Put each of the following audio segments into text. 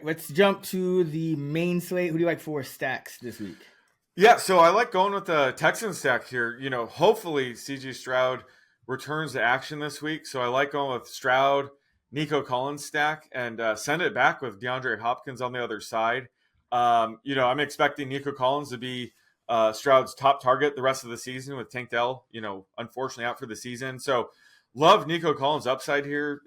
let's jump to the main slate. Who do you like for stacks this week? Yeah, so I like going with the Texans stack here. Hopefully CJ Stroud returns to action this week. So I like going with Stroud, Nico Collins stack, and send it back with DeAndre Hopkins on the other side. I'm expecting Nico Collins to be Stroud's top target the rest of the season with Tank Dell, unfortunately out for the season. So love Nico Collins upside here.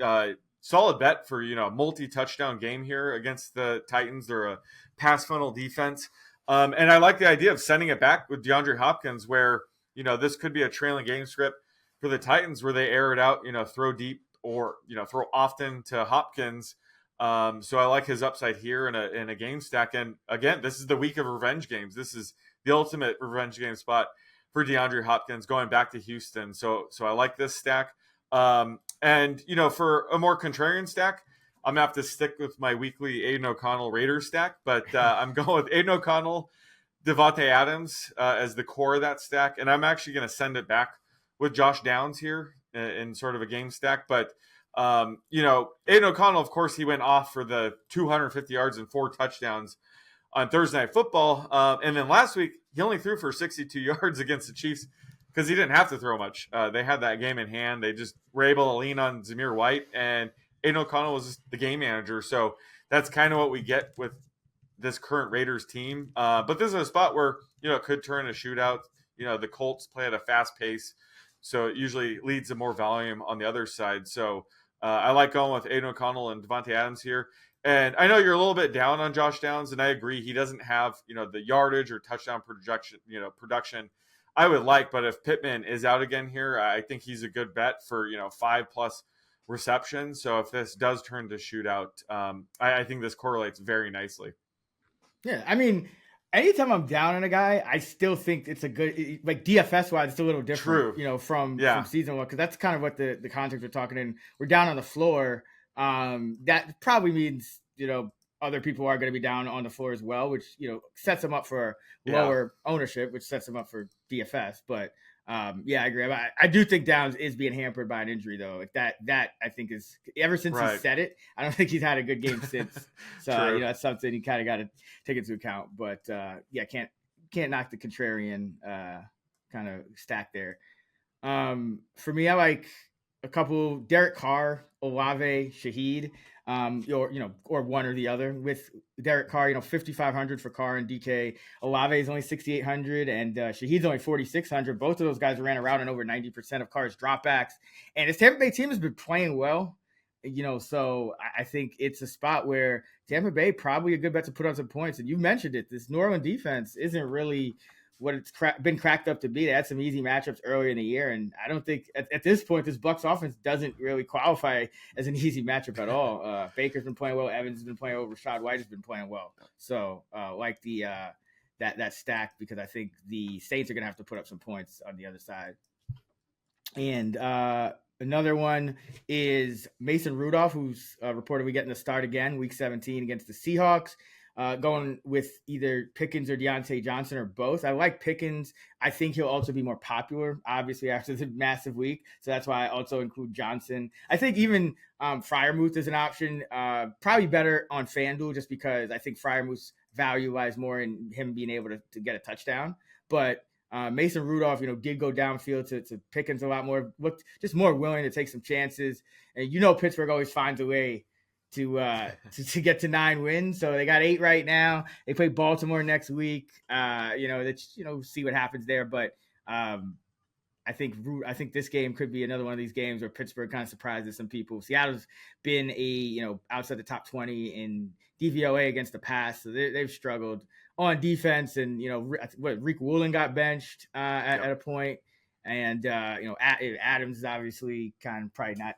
Solid bet for, multi-touchdown game here against the Titans. They're a pass funnel defense. And I like the idea of sending it back with DeAndre Hopkins where, this could be a trailing game script for the Titans where they air it out, throw deep or, throw often to Hopkins. So I like his upside here in a game stack. And again, this is the week of revenge games. This is the ultimate revenge game spot for DeAndre Hopkins going back to Houston. So I like this stack. And for a more contrarian stack, I'm going to have to stick with my weekly Aiden O'Connell Raiders stack, but I'm going with Aiden O'Connell, Devontae Adams as the core of that stack. And I'm actually going to send it back with Josh Downs here in sort of a game stack. But, Aiden O'Connell, of course, he went off for the 250 yards and 4 touchdowns on Thursday Night Football. And then last week, he only threw for 62 yards against the Chiefs because he didn't have to throw much. They had that game in hand. They just were able to lean on Zamir White, and Aiden O'Connell was just the game manager. So that's kind of what we get with this current Raiders team. But this is a spot where, it could turn a shootout. The Colts play at a fast pace, so it usually leads to more volume on the other side. So I like going with Aiden O'Connell and Devontae Adams here. And I know you're a little bit down on Josh Downs, and I agree. He doesn't have, the yardage or touchdown production I would like. But if Pittman is out again here, I think he's a good bet for, 5+ reception. So if this does turn to shootout, I think this correlates very nicely. Yeah, I mean, anytime I'm down on a guy, I still think it's a good, like DFS wise, it's a little different, True. From season one, because that's kind of what the context we're talking in. We're down on the floor. That probably means, other people are going to be down on the floor as well, which, sets them up for lower ownership, which sets them up for DFS. But I agree. I do think Downs is being hampered by an injury, though. Like that I think is ever since he said it, I don't think he's had a good game since. So that's something you kind of got to take into account. But can't knock the contrarian kind of stack there. For me, I like a couple: Derek Carr, Olave, Shaheed. Or one or the other. With Derek Carr, 5,500 for Carr and DK. Olave is only 6,800, and Shaheed's only 4,600. Both of those guys ran around in over 90% of Carr's dropbacks. And his Tampa Bay team has been playing well, so I think it's a spot where Tampa Bay probably a good bet to put on some points. And you mentioned it, this New Orleans defense isn't really what it's been cracked up to be. They had some easy matchups earlier in the year, and I don't think at this point this Bucs offense doesn't really qualify as an easy matchup at all. Baker's been playing well, Evans has been playing well, Rashad White has been playing well. So like the that stack, because I think the Saints are going to have to put up some points on the other side. And another one is Mason Rudolph, who's reportedly getting the start again, Week 17 against the Seahawks. Going with either Pickens or Deontay Johnson or both. I like Pickens. I think he'll also be more popular, obviously, after the massive week. So that's why I also include Johnson. I think even Freiermuth is an option. Probably better on FanDuel just because I think Freiermuth's value lies more in him being able to get a touchdown. But Mason Rudolph, did go downfield to Pickens a lot more. Looked just more willing to take some chances. And Pittsburgh always finds a way to get to 9 wins. So they got 8 right now. They play Baltimore next week. See what happens there. But I think this game could be another one of these games where Pittsburgh kind of surprises some people. Seattle's been outside the top 20 in DVOA against the pass. So they've struggled on defense. And, Rick Woolen got benched at a point. And, Adams is obviously kind of probably not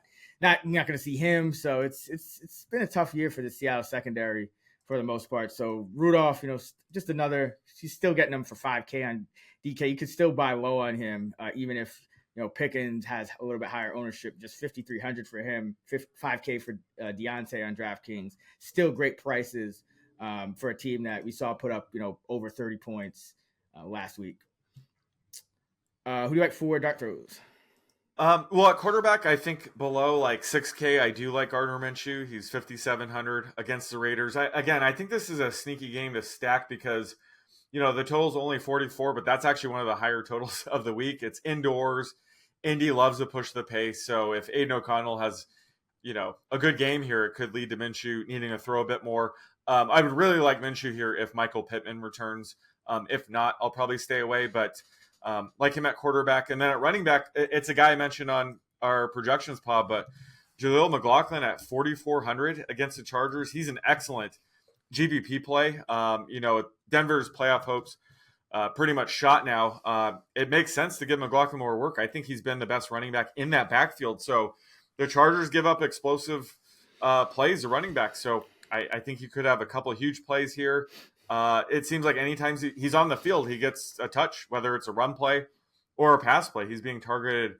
going to see him. So it's been a tough year for the Seattle secondary for the most part. So Rudolph, just another, he's still getting them for $5K on DK. You could still buy low on him, even if, Pickens has a little bit higher ownership, just 5,300 for him, $5K for Deontay on DraftKings. Still great prices for a team that we saw put up, over 30 points last week. Who do you like for Dark Throws? Well, at quarterback, I think below like 6K, I do like Gardner Minshew. He's 5,700 against the Raiders. I think this is a sneaky game to stack because, the total's only 44, but that's actually one of the higher totals of the week. It's indoors. Indy loves to push the pace. So if Aiden O'Connell has, a good game here, it could lead to Minshew needing to throw a bit more. I would really like Minshew here if Michael Pittman returns. If not, I'll probably stay away, but like him at quarterback. And then at running back, it's a guy I mentioned on our projections pod, but Jaleel McLaughlin at 4,400 against the Chargers. He's an excellent GPP play. Denver's playoff hopes pretty much shot now. It makes sense to give McLaughlin more work. I think he's been the best running back in that backfield. So the Chargers give up explosive plays to running back. So I think you could have a couple of huge plays here. It seems like anytime he's on the field, he gets a touch, whether it's a run play or a pass play. He's being targeted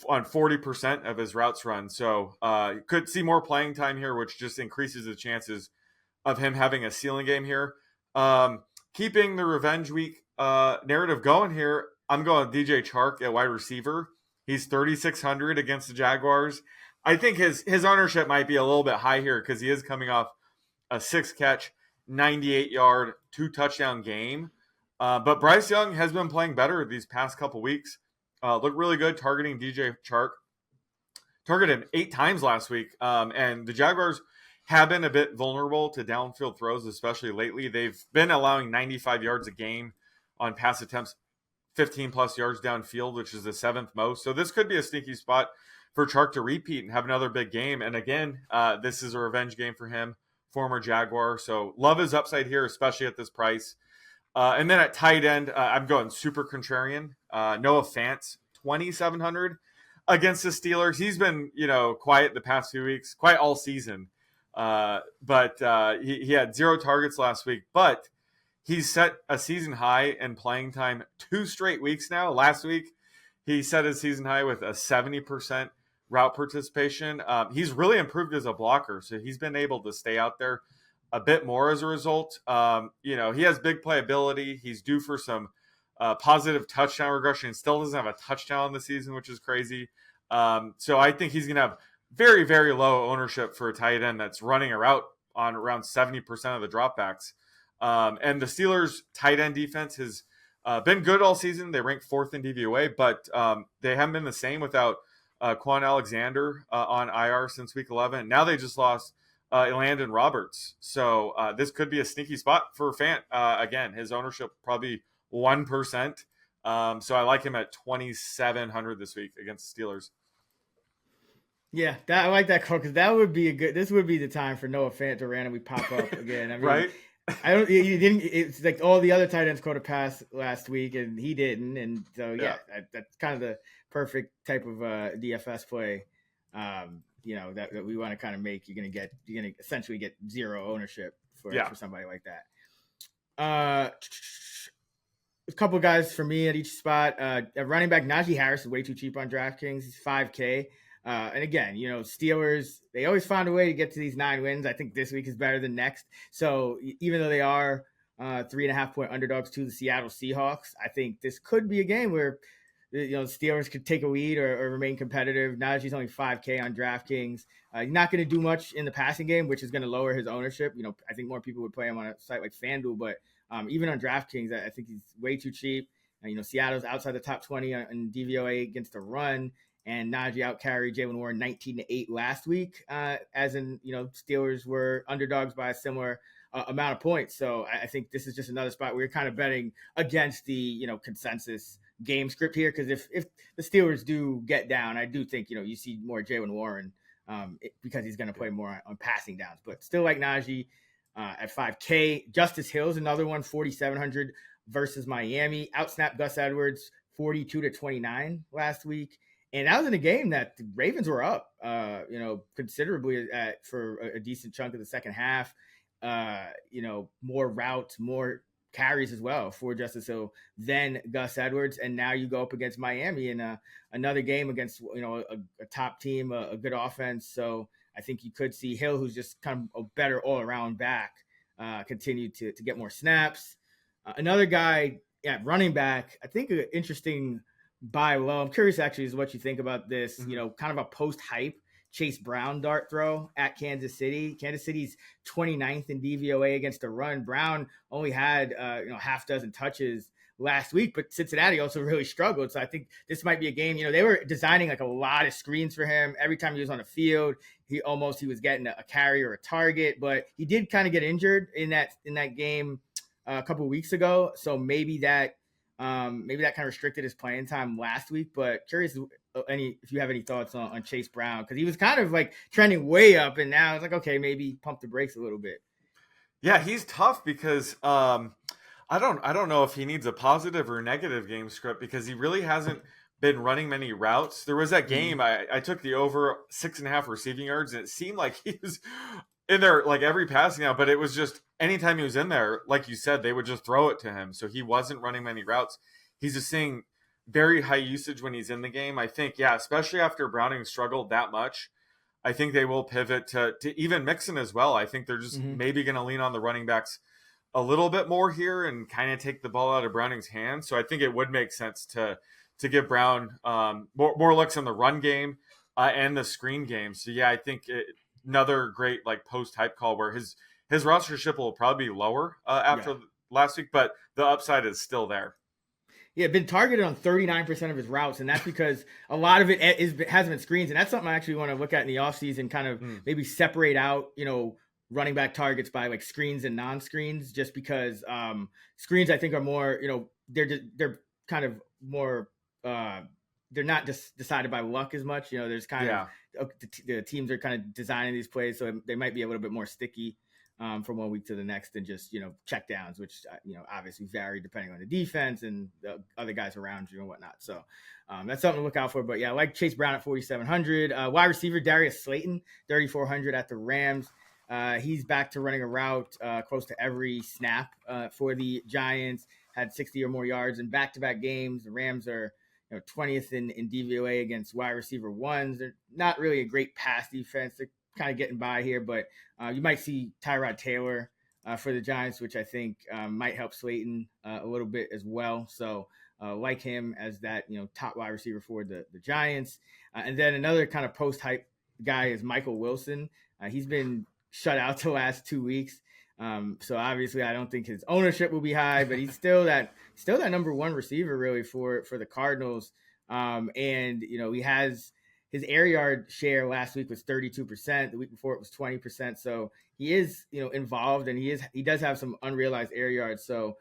on 40% of his routes run. So you could see more playing time here, which just increases the chances of him having a ceiling game here. Keeping the revenge week narrative going here, I'm going DJ Chark at wide receiver. He's 3,600 against the Jaguars. I think his ownership might be a little bit high here because he is coming off a 6-catch, 98-yard, 2-touchdown game. But Bryce Young has been playing better these past couple weeks. Looked really good targeting DJ Chark. Targeted him 8 times last week. And the Jaguars have been a bit vulnerable to downfield throws, especially lately. They've been allowing 95 yards a game on pass attempts, 15-plus yards downfield, which is the 7th most. So this could be a sneaky spot for Chark to repeat and have another big game. And again, this is a revenge game for him, former Jaguar. So love his upside here, especially at this price. And then at tight end, I'm going super contrarian. Noah Fant, 2,700 against the Steelers. He's been, quiet the past few weeks, quiet all season. But he had 0 targets last week. But he's set a season high in playing time 2 straight weeks now. Last week, he set his season high with a 70% route participation. He's really improved as a blocker, so he's been able to stay out there a bit more as a result. He has big playability. He's due for some positive touchdown regression. Still doesn't have a touchdown this season, which is crazy. So I think he's going to have very, very low ownership for a tight end that's running a route on around 70% of the dropbacks. And the Steelers' tight end defense has been good all season. They rank 4th in DVOA, but they haven't been the same without Quan Alexander on IR since week 11. Now they just lost Landon Roberts. So this could be a sneaky spot for Fant. Again, his ownership probably 1%. So I like him at 2,700 this week against the Steelers. Yeah, I like that call because this would be the time for Noah Fant to randomly pop up again. I mean, right? It's like all the other tight ends caught a pass last week and he didn't. And so, that's kind of the perfect type of DFS play, that we want to kind of make. You're going to essentially get 0 ownership for somebody like that. A couple guys for me at each spot. At running back, Najee Harris is way too cheap on DraftKings. He's 5K. And again, Steelers, they always find a way to get to these 9 wins. I think this week is better than next. So even though they are 3.5-point underdogs to the Seattle Seahawks, I think this could be a game where, Steelers could take a lead or remain competitive. Najee's only 5K on DraftKings. He's not going to do much in the passing game, which is going to lower his ownership. I think more people would play him on a site like FanDuel, but even on DraftKings, I think he's way too cheap. Seattle's outside the top 20 in DVOA against the run. And Najee outcarried Jalen Warren 19-8 last week, Steelers were underdogs by a similar amount of points. So I think this is just another spot where you're kind of betting against the, consensus game script here. Because if the Steelers do get down, I do think, you see more Jalen Warren because he's going to play more on passing downs. But still like Najee at 5K. Justice Hill's another one, 4,700 versus Miami. Outsnapped Gus Edwards 42-29 last week. And that was in a game that the Ravens were up, considerably for a decent chunk of the second half. More routes, more carries as well for Justice Hill than Gus Edwards. And now you go up against Miami in another game against, a top team, a good offense. So I think you could see Hill, who's just kind of a better all-around back, continue to get more snaps. Another guy at running back, I think an interesting buy low. I'm curious actually is what you think about this, Mhm. kind of a post-hype Chase Brown dart throw at Kansas City. Kansas City's 29th in DVOA against the run. Brown only had half dozen touches last week, but Cincinnati also really struggled. So I think this might be a game. They were designing like a lot of screens for him. Every time he was on the field, he was getting a carry or a target, but he did kind of get injured in that game a couple of weeks ago. So maybe that kind of restricted his playing time last week. But curious if you have any thoughts on Chase Brown, because he was kind of like trending way up, and now it's like, okay, maybe pump the brakes a little bit. Yeah, he's tough because I don't know if he needs a positive or negative game script because he really hasn't been running many routes. There was that game I took the over 6.5 receiving yards, and it seemed like he was in there like every passing out, but it was just anytime he was in there, like you said, they would just throw it to him. So he wasn't running many routes. He's just seeing very high usage when he's in the game. I think, yeah, especially after Browning struggled that much. I think they will pivot to even Mixon as well. I think they're just maybe going to lean on the running backs a little bit more here and kind of take the ball out of Browning's hands. So I think it would make sense to give Brown more looks in the run game and the screen game. So yeah, I think another great like post hype call where his rostership will probably be lower after last week, but the upside is still there. Yeah, been targeted on 39% of his routes, and that's because a lot of it hasn't been screens, and that's something I actually want to look at in the offseason, kind of maybe separate out, running back targets by like screens and non-screens, just because screens I think are more, they're kind of more, they're not just decided by luck as much. There's kind of the teams are kind of designing these plays, so they might be a little bit more sticky from one week to the next than just, check downs, which, obviously vary depending on the defense and the other guys around you and whatnot. So that's something to look out for. But yeah, I like Chase Brown at 4,700. Wide receiver Darius Slayton, 3,400 at the Rams. He's back to running a route close to every snap for the Giants, had 60 or more yards in back-to-back games. The Rams are 20th in DVOA against wide receiver ones. They're not really a great pass defense. They're kind of getting by here, but you might see Tyrod Taylor for the Giants, which I think might help Slayton a little bit as well. So like him as that, top wide receiver for the Giants. And then another kind of post-hype guy is Michael Wilson. He's been shut out the last 2 weeks. So obviously I don't think his ownership will be high, but he's still that number one receiver really for the Cardinals. And he has his air yard share last week was 32%. The week before it was 20%. So he is, involved, and he does have some unrealized air yards. So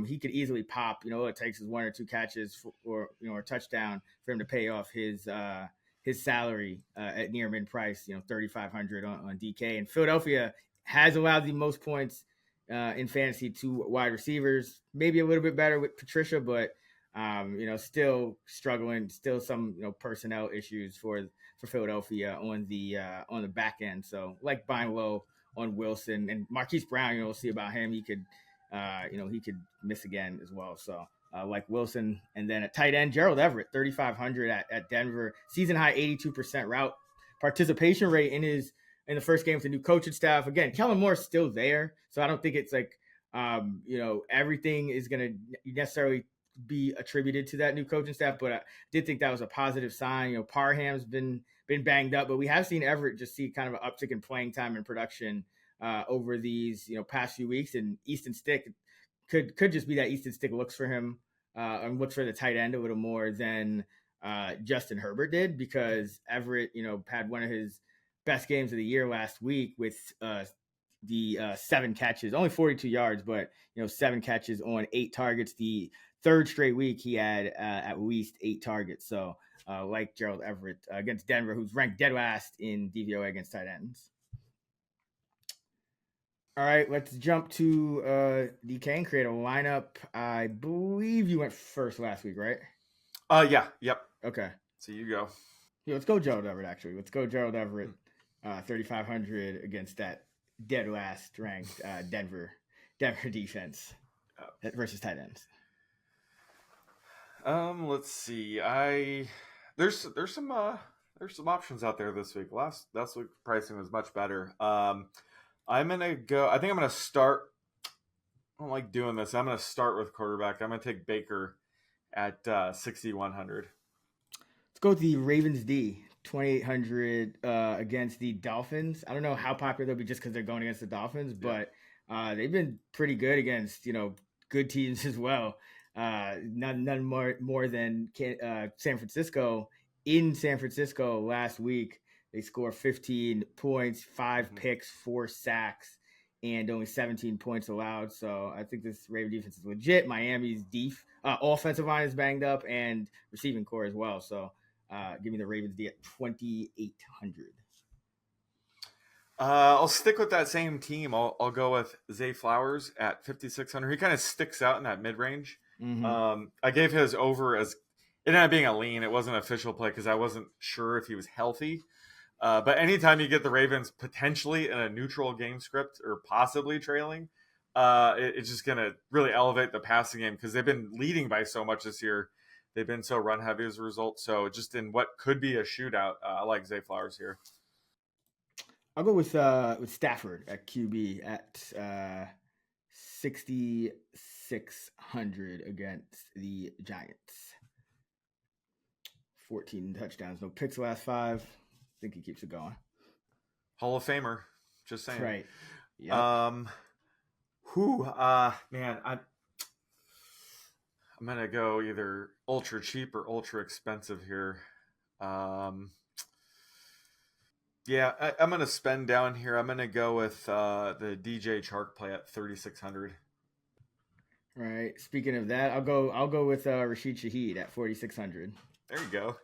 he could easily pop. All it takes is one or two catches or a touchdown for him to pay off his salary at near mid price. 3,500 on DK. And Philadelphia has allowed the most points in fantasy to wide receivers. Maybe a little bit better with Patricia, but still struggling, still some personnel issues for Philadelphia on the back end. So like buying low on Wilson and Marquise Brown. We'll see about him. He could miss again as well. So like Wilson, and then at tight end Gerald Everett, 3,500 at Denver, season high 82% route participation rate in the first game with the new coaching staff. Again, Kellen Moore's still there, so I don't think it's like everything is going to necessarily be attributed to that new coaching staff, but I did think that was a positive sign. Parham's been banged up, but we have seen Everett just see kind of an uptick in playing time and production over these past few weeks. And Easton Stick could just be that Easton Stick looks for him and looks for the tight end a little more than Justin Herbert did, because Everett had one of his best games of the year last week with the 7 catches, only 42 yards, but 7 catches on 8 targets. The third straight week he had at least 8 targets. So like Gerald Everett against Denver, who's ranked dead last in DVOA against tight ends. All right, let's jump to DK and create a lineup. I believe you went first last week, right? Yeah. Yep. Okay. So you go. Yeah, let's go Gerald Everett, actually. Let's go Gerald Everett, 3,500 against that dead last ranked Denver defense versus tight ends. Let's see. There's some options out there this week. Last week pricing was much better. I'm gonna go. I think I'm gonna start. I don't like doing this. I'm gonna start with quarterback. I'm gonna take Baker at 6,100. Let's go with the Ravens D, 2,800 against the Dolphins. I don't know how popular they'll be just because they're going against the Dolphins, but they've been pretty good against good teams as well. None more than San Francisco. In San Francisco last week, they scored 15 points, 5 picks, 4 sacks, and only 17 points allowed. So I think this Raven defense is legit. Miami's offensive line is banged up and receiving core as well. So give me the Ravens D at 2,800. I'll stick with that same team. I'll go with Zay Flowers at 5,600. He kind of sticks out in that mid range. Mm-hmm. I gave his over as it ended up being a lean. It wasn't an official play because I wasn't sure if he was healthy. But anytime you get the Ravens potentially in a neutral game script or possibly trailing, it's just going to really elevate the passing game because they've been leading by so much this year. They've been so run heavy as a result. So just in what could be a shootout, I like Zay Flowers here. I'll go with Stafford at QB at 6,600 against the Giants. 14 touchdowns, no picks the last 5. I think he keeps it going. Hall of Famer, just saying. Right. Yep. Man, I'm gonna go either ultra cheap or ultra expensive here. Yeah, I'm gonna spend down here. I'm gonna go with the DJ Chark play at 3,600. Right. Speaking of that, I'll go with Rashid Shaheed at 4,600. There you go.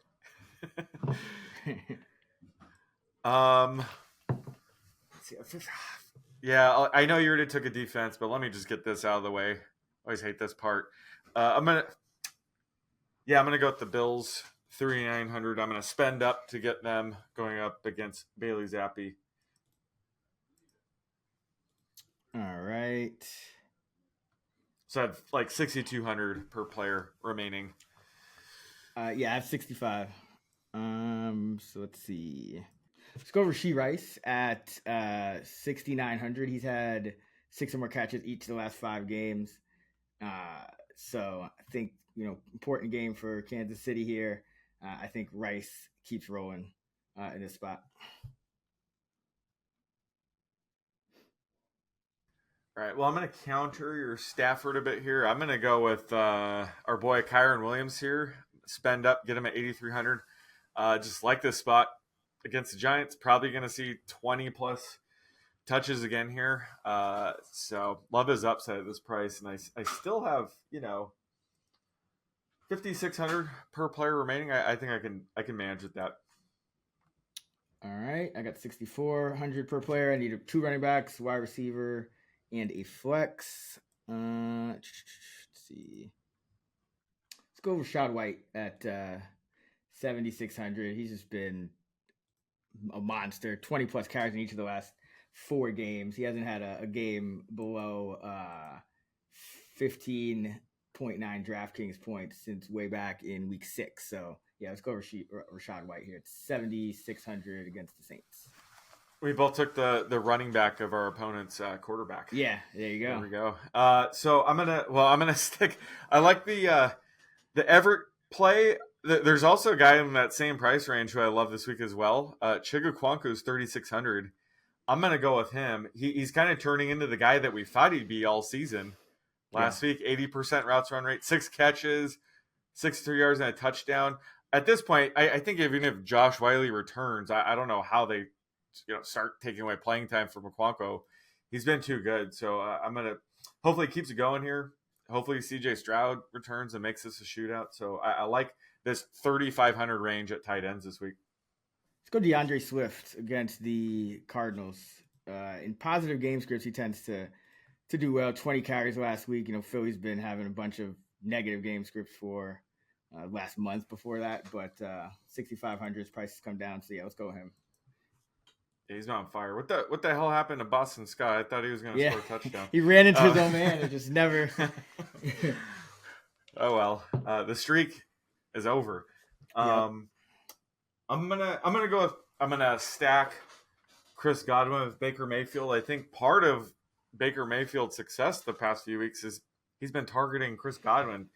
Yeah, I know you already took a defense, but let me just get this out of the way. I always hate this part. I'm gonna go with the Bills, 3,900. I'm gonna spend up to get them going up against Bailey Zappi. All right. So I have like 6,200 per player remaining. Yeah, I have 65. So let's see. Let's go Rashee Rice at 6,900. He's had 6 or more catches each of the last 5 games. So I think, important game for Kansas City here. I think Rice keeps rolling in this spot. All right. Well, I'm going to counter your Stafford a bit here. I'm going to go with our boy Kyron Williams here. Spend up, get him at 8,300. Just like this spot against the Giants. Probably going to see 20 plus touches again here. So love his upside at this price. And I still have, 5,600 per player remaining. I think I can manage with that. All right. I got 6,400 per player. I need 2 running backs, wide receiver, and a flex. Let's see. Let's go Rashad White at 7,600. He's just been a monster. 20 plus carries in each of the last 4 games. He hasn't had a game below 15.9 DraftKings points since way back in week 6. So yeah, let's go Rashad White here. It's 7,600 against the Saints. We both took the running back of our opponent's quarterback. Yeah, there you go. There we go. So I'm gonna stick. I like the Everett play. There's also a guy in that same price range who I love this week as well. Chigukwanku's 3,600. I'm gonna go with him. He's kind of turning into the guy that we thought he'd be all season. Last week, 80% routes run rate, 6 catches, 63 yards and a touchdown. At this point, I think even if Josh Wiley returns, I don't know how they start taking away playing time from Okwanko. He's been too good. So I'm going to hopefully keeps it going here. Hopefully CJ Stroud returns and makes this a shootout. So I like this 3,500 range at tight ends this week. Let's go DeAndre Swift against the Cardinals. In positive game scripts, he tends to do well. 20 carries last week. Philly's been having a bunch of negative game scripts for last month before that. But 6,500's prices come down. So yeah, let's go with him. Yeah, he's not on fire. What the hell happened to Boston Scott? I thought he was going to score a touchdown. He ran into his own man and just never. Oh well, the streak is over. Yep. I'm gonna stack Chris Godwin with Baker Mayfield. I think part of Baker Mayfield's success the past few weeks is he's been targeting Chris Godwin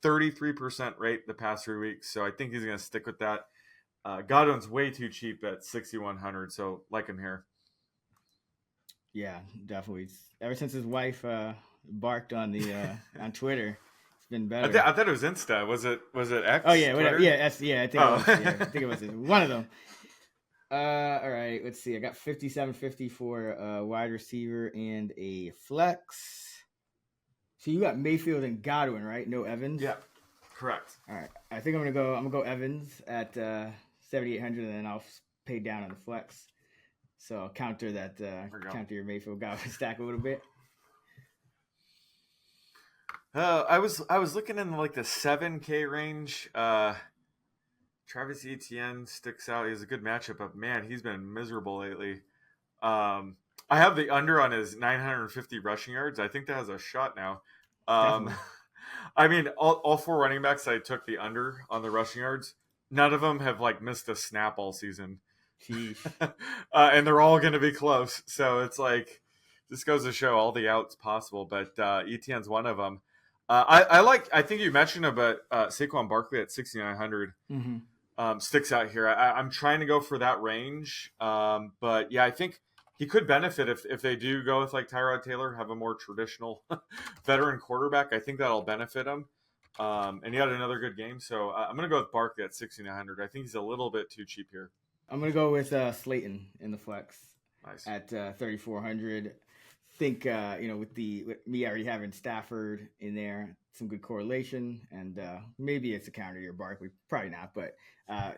33% rate the past 3 weeks, so I think he's going to stick with that. Godwin's way too cheap at 6,100, so like him here. Yeah, definitely. Ever since his wife barked on the on Twitter, it's been better. I thought it was Insta. Was it X? Oh yeah, whatever. Twitter? Yeah, I think I think it was one of them. All right, let's see. I got 5,750 for a wide receiver and a flex. So you got Mayfield and Godwin, right? No Evans. Yeah, correct. All right, I think I'm gonna go Evans at 7,800, and then I'll pay down on the flex. So I'll counter that. Counter your Mayfield Godwin stack a little bit. I was looking in like the 7K range. Travis Etienne sticks out. He has a good matchup, but man, he's been miserable lately. I have the under on his 950 rushing yards. I think that has a shot now. I mean, all 4 running backs, I took the under on the rushing yards. None of them have like missed a snap all season. And they're all going to be close. So it's like, this goes to show all the outs possible, but Etienne's one of them. I think you mentioned about Saquon Barkley at 6,900 sticks out here. I'm trying to go for that range. But yeah, I think he could benefit if they do go with like Tyrod Taylor, have a more traditional veteran quarterback. I think that'll benefit him. And he had another good game. So I'm going to go with Barkley at 6,900. I think he's a little bit too cheap here. I'm going to go with Slayton in the flex. Nice. At 3,400. Think, with me already having Stafford in there, some good correlation, and maybe it's a counter to your Barkley. Probably not, but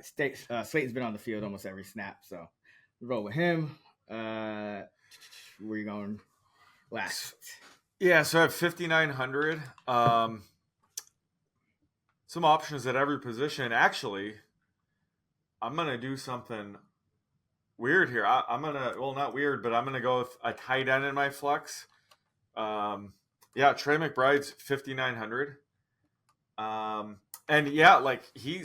Slayton's been on the field almost every snap, so roll with him. Where are you going last? Yeah, so I have 5,900. Some options at every position. Actually, I'm going to do something weird here. I'm going to, well, not weird, but I'm going to go with a tight end in my flex. Trey McBride's 5,900. And yeah, like he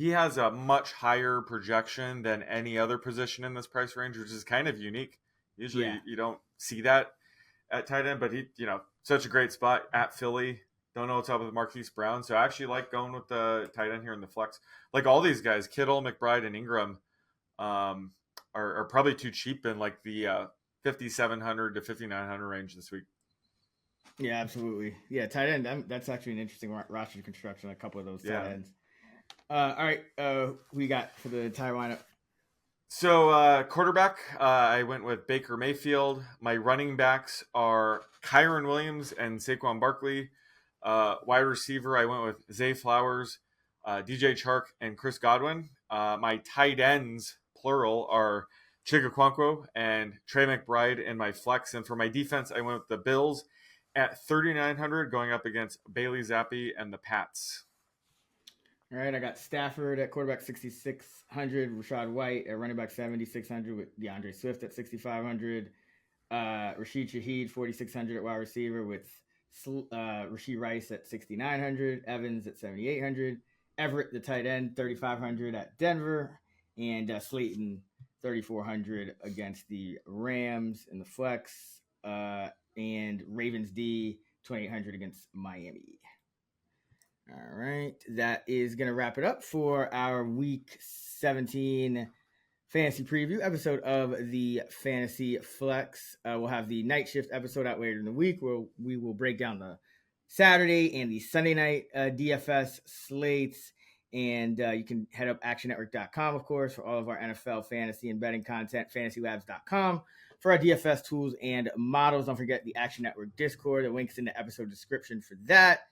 has a much higher projection than any other position in this price range, which is kind of unique. Usually you don't see that at tight end, but he, such a great spot at Philly. Don't know what's up with Marquise Brown. So I actually like going with the tight end here in the flex. Like all these guys, Kittle, McBride, and Ingram, are probably too cheap in like the 5,700 to 5,900 range this week. Yeah, absolutely. Yeah, tight end. That's actually an interesting roster construction. A couple of those tight ends. All right, we got for the entire lineup. So quarterback, I went with Baker Mayfield. My running backs are Kyron Williams and Saquon Barkley. Wide receiver, I went with Zay Flowers, DJ Chark, and Chris Godwin. My tight ends, plural, are Chigaquanquo and Trey McBride in my flex. And for my defense, I went with the Bills at 3,900 going up against Bailey Zappi and the Pats. All right, I got Stafford at quarterback 6,600, Rashad White at running back 7,600 with DeAndre Swift at 6,500, Rashid Shaheed 4,600 at wide receiver with Rashee Rice at 6,900, Evans at 7,800, Everett the tight end 3,500 at Denver, and Slayton 3,400 against the Rams in the flex, and Ravens D 2,800 against Miami. All right, that is going to wrap it up for our Week 17 fantasy preview episode of the Fantasy Flex. We'll have the night shift episode out later in the week where we will break down the Saturday and the Sunday night DFS slates. And you can head up actionnetwork.com, of course, for all of our NFL fantasy and betting content, fantasylabs.com for our DFS tools and models. Don't forget the Action Network Discord. The link's in the episode description for that.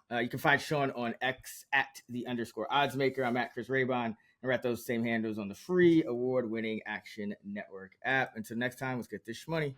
You can find Sean on X at @_oddsmaker. I'm at Chris Raybon. And we're at those same handles on the free award-winning Action Network app. Until next time, let's get this money.